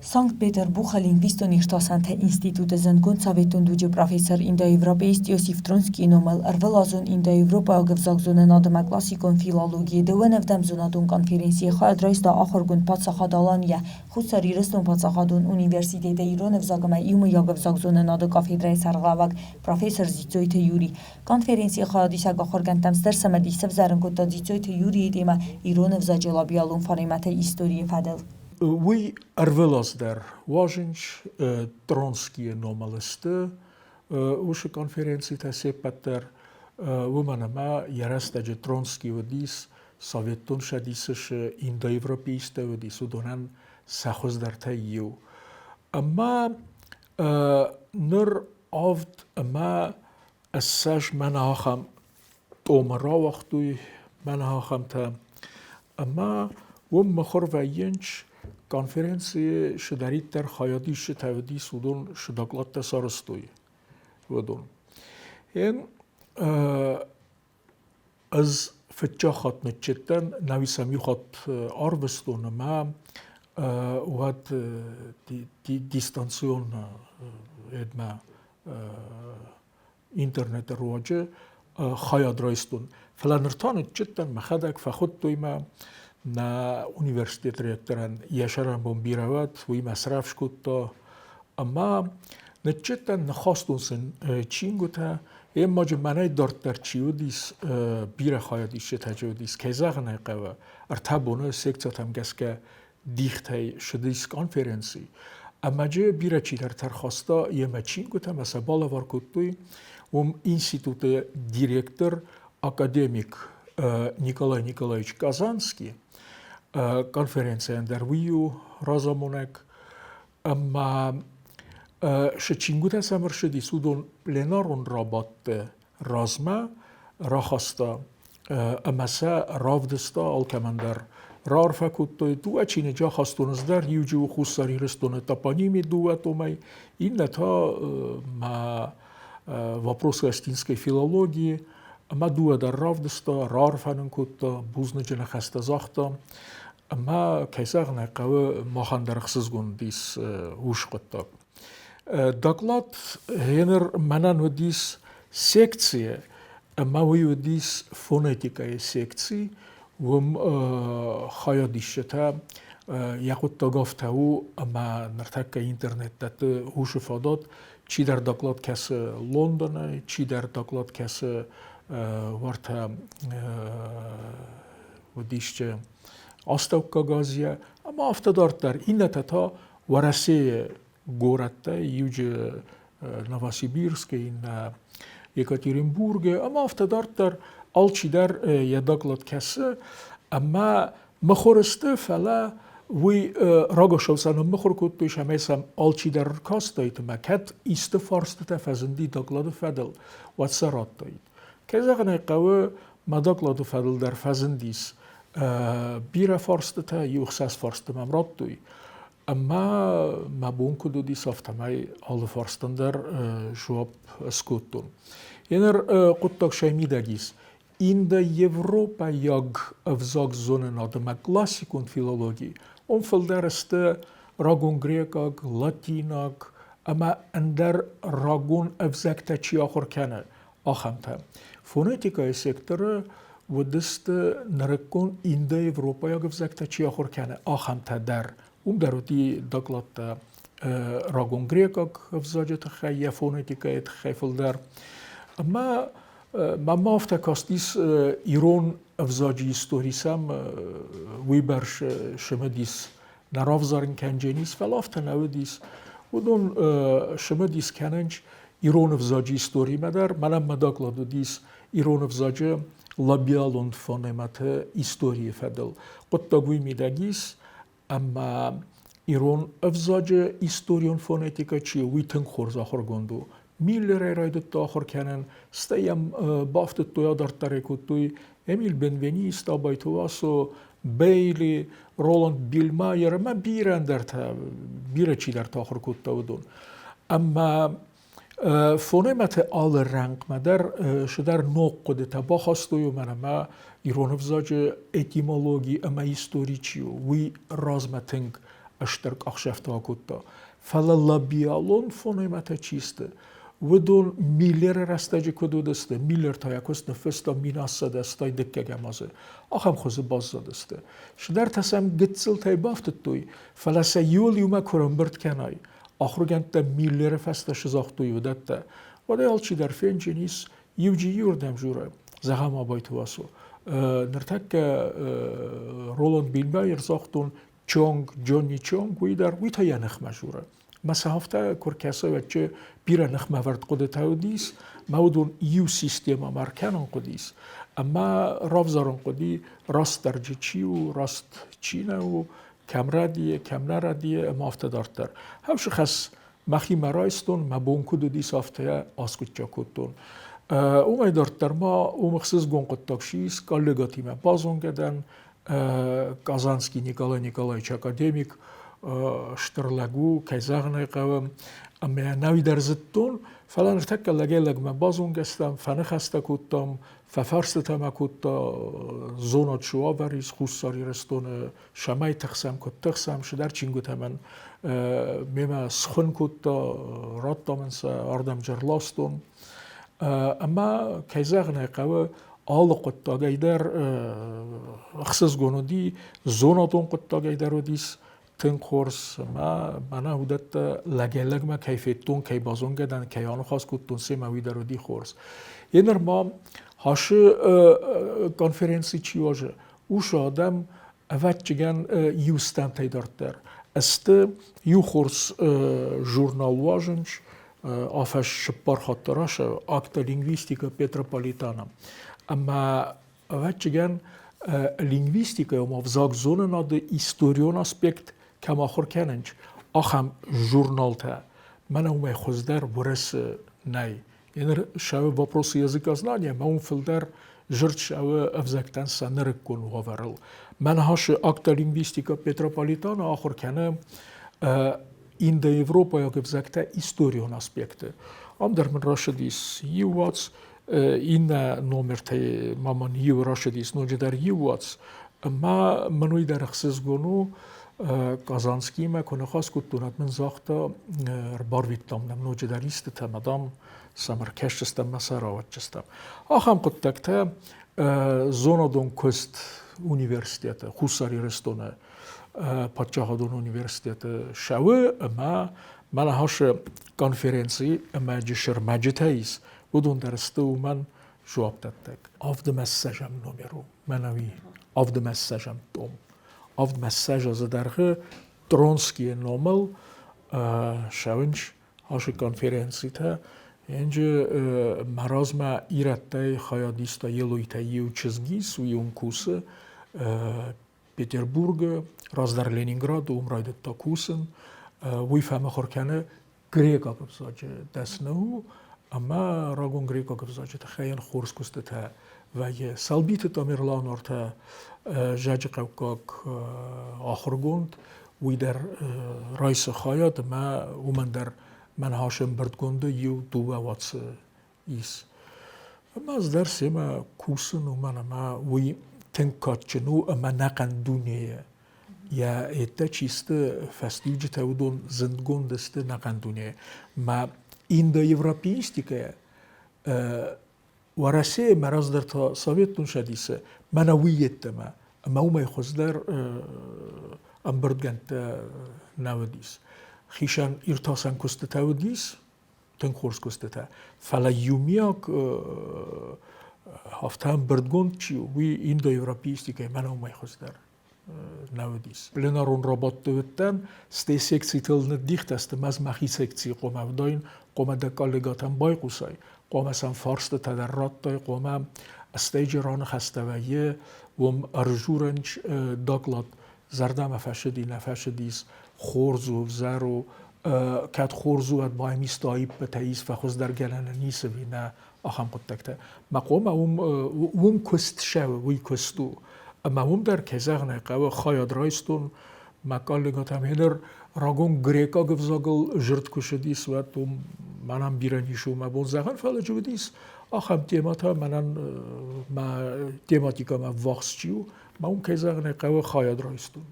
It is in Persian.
Sankt Peterburg lingvistonichtosante Institutezën Gonçavetun duge profesor indo-evropeist Iosif Tronski numel arvelazun indo-Evropa gevzagzonen adema klassikon filologie de wenevdem zonadun konferensiye xadreis da axorgun patsakadalaniye xussariristun patsakadun Universitete İran evzagama iumu ya gevzagzonen adı kafedre sergavak profesor Zitsoyte Yuri konferensiye xadisa gaxorgan temster semedi sevzaren kutta Zitsoyte Yuri edema İran evzacelabiyalun farimete istoriye fadel. We arvelas der wažinč Tronskije nomaliste, uše konferenci te sepater umanama jarestađe Tronski vodis Sovjetun šadiseš indo-evropiste vodis udonan sachos der te ju. Ama nur oft ama assaj manaham tomara waqtu manaham te ama مخور و ینچ کنفرانسی شداری در خیاطیش تودی سودون شداقلات تسارستوی ودون. این از فتجا خات نچتن نویسمی خات آروستون ما وقت دیستانسیون ادما اینترنت رواجه خیاط رایستون. فلانرتان نچتن مخدک فخود توی ما на университет ректоран яшаран бомбировать, вы масраф шкутто, ама нечетан нахостунсен чингута, маджи манай дортар чиудис бира хаядиш тажудис кезагнай қава, артабоно секцатам гаске дихтай шудис конференси, амаджи бира чидар тархоста ема чингута масабала варкуттуй, институт директор академик Николай Николаевич Казанский, конференция در ویو رازمونک اما شچینگوده سمر شدی سودون پلنارون رابط رازما راخستا اما سا رافدستا الکمندر رار فکوتوی دو اچینه جا خستونز در یوجو خوصاری رستونه топонимі дуатомай این تا ما вопрос гостинской филологии اما دو در رافدستا رار فننکوتا بوزنجنه خسته زاختا اما کیساق نقوه ماخاندرخصز گون دیس هوش قطاب. داقلات هنر منان و دیس سیکتسیه اما ویو دیس فونتیکای سیکتسی وم خایا دیشتا یقود تا گفته او اما نرتک اینترنت دات هوش فادات چی در داقلات کس لندن چی در داقلات کس ورته و دیشچه آستوکا گازیه اما افتادار در این تا ورسه گورته یوج نواسیبیرسک این یکاترینبورگ اما افتادار در آلچی در یداقلات کسه اما مخورسته فلا وی راگوشوسان مخور کود تویش همیسم آلچی در کاست دایت مکت ایست فارست تفزندی داقلات فدل و سرات دایت که زغنه قوه مداقلات فدل در فزندیس بیره فارست تا یوخساس فارست ممرات دوی اما مبون کدو دی سافتمای آل فارستن در جواب اسکوتون ینر قطاق شایمیدگیس این دا یوروپا یاگ افزاق زونن آدم کلاسیکون فیلولوژی اون فلدر است راگون گریکاگ لاتیناگ اما اندر راگون افزاق تا چی آخر کنه آخم تا فونتیکای سکتر و دست نرکون اینده اروپا یا گفت چی آخر کنه آخم تا در اون دروتی دکلات راگون گریکا گفت خیلی فونتیکای خیفل در اما ما افتا کاستیس ایران افزاجی استوریسم وی برش شما دیس نراف زارن کنجنیس فل افتا نو دیس و دون شما دیس کننج ایران افزاجی استوری مدر منم مداکلادو دیس ایران افزاجی لابیال und فونمات استوری فدل قد تقوی میدگیس اما ایران افزاج استوریون فونتیکا چی ویتن خورز آخر گندو میل رایدت آخر کنن استیم بافت تویا در ترکوت توی امیل بنوینی استابایتو واسو بیلی رولند بیلمایر ما بیرن در تا بیره چی در تا آخر کت دون اما فونمات آل رنگ مدر شدر نقد تبا خواستوی منما ایران افزاج اتیمولوژی اما هیستوریچیو وی رازمتنگ اشترك أخشفت هاكوتا فلا لابيالون فونيمتا چیسته ودون میلر رستاجی کدو دسته میلر تا یکوست نفستا میناسه دستای دکه گمازه آخم خوزه باز دسته شدر تسم گتسل تای بافت توی فلسه یوما کرم برد کنای آخر گنت میلر فستا شزاخت توی ودت و ده آلچی در فینجینیس یوجی یوردم جوره زغم آبایت واسو نرتک رولند بیلبایر زاختون جونی چونگ ویدر ویتا ینخ مجوره مثلا هفته کرکسه وچه بیره نخمه ورد قده تاودیس مودون یو سیستم امرکنان قدیس اما رافزاران قدی راست درجه چی و راست چینه و کم ردیه اما هفته دارتر هفش خس مخی مرایستون مبون کدو دیس هفته آسکوت چا کدتون اومای دارتر ما اومخصص گون قد تاکشیس کالگاتی ما بازون گدن Казанский Николай Николаевич академик штырлagу кайзагнай qawam amma nawi darzittun falan irtakka lagelag ma bazun gastam fana khasta kuttam fafarstama kutta zonat shuavaris khussari restone shamay taxsam kuttaxsam shidar chingutaman mema skhun kutta rattamansa ardam jarlaston amma kayzagnay qawa آل قطع گیدر اخساس گونودی زوناتون قطع گیدر و دیس تن خورس ما هودت لگلگ ما کیفیتون کی بازون گدن کیانو خاص کتون سی موی در دی خورس اینر ما هاش کنفرانسی چی واجه اوش آدم اوت چگن یوستن تیدارتر است یو خورس جورنال واجنش آفش شپار خاطراش اکتا لینگویستیکا پتروپولیتانا اما وچگن لینگویستیکا یا مفزاق زونن آده ایستوریون اسپکت کم آخر کننج آخم جورنال تا من اومای خوزدر ورس نای یعنی شاو واپروس یزیک از نانیه من اون فلدر جرد شاو افزاکتن سنرک کن وارل من هاش اکتا لینگویستیکا پتروپولیتانا آخر کنه این ده اوروپا یا افزاکتا ایستوریون اسپکت ام در من راشدیس یواتس این نمر تی مامان یو راشدیس نوجه در یواتس ما منوی در اخساس گونو کازانسکی ما کنه خاص کتونت من زاختا بارویتام نم نوجه در ایست تا مدام سمرکش استم مساراوت جستم آخام قطعتا زونا دون کست اونیورسیتیت خوصاری رستونه پادشاه دون اونیورسیتیت شوه اما من هاش کنفرانسی اما جشر مجتهیس بدون درسته و من جواب دادتک آف ده مساجم نومرو منوی آف ده مساجم دوم آف ده مساج از درخه ترونسکی نومل شونش هاش کنفرانسی تا اینجا مرازم ایرته خیادیستا یلویتا یو چزگیس و یون کوسه پتربورگ راز در لنینگراد عمرایدت تا کوسن وی فهم خورکنه گریکا بزاجه دست نهو اما راگون گریکا بزاجه تا خیلی خورس کسته تا و یه سالبیت تا میرلان ارتا جاج قوکاک آخر گوند وی در رایس خایاد ما ومن در من هاشم برد گونده یو دو واتس ایس اما از درس ما کوسن و من اما وی تنکات چنو اما نقن دونیه یا ایتا چیسته فستیوجه تاودون زندگون دسته نقن دونیه ما این دا یوروپیستیکه ورسه مراز در تا سویتون شدیسه منویت ما اما اومای خوز در ام بردگنت نودیس خیشان ارتاسان کسته تاودیس تن خورس کسته تا فلا یومیاک هفته هم بردگوند چیو وی این دا یوروپیستیکه من اومای خوز در نودیس پلنارون رابط دوتن سته سکسی تلنه دیخت است مز مخی سکسی قومه وداین قومه دکالگاتم بای قوسای قومه سم فارس تا در رات دای قومه استیج ران خستویه وم ارجورنج داکلات زردم فشدی نفشدیس خورزو زرو کت خورزو ات بای میستایب بتاییس فخوز در گلن نیسه وی نه آخم قدکته ما قومه وم کست شو وی کستو اما هم در کزاق نقوه خواهد رایستون مکال لگاتم هنر راگون گریکا گفزاگل جرد کشدیس و تو منم بیرانیشو ما بون زغن فعلا جو دیس آخم تیماتا منم تیماتیکا ما واقس چیو ما هم کزاق نقوه خواهد رایستون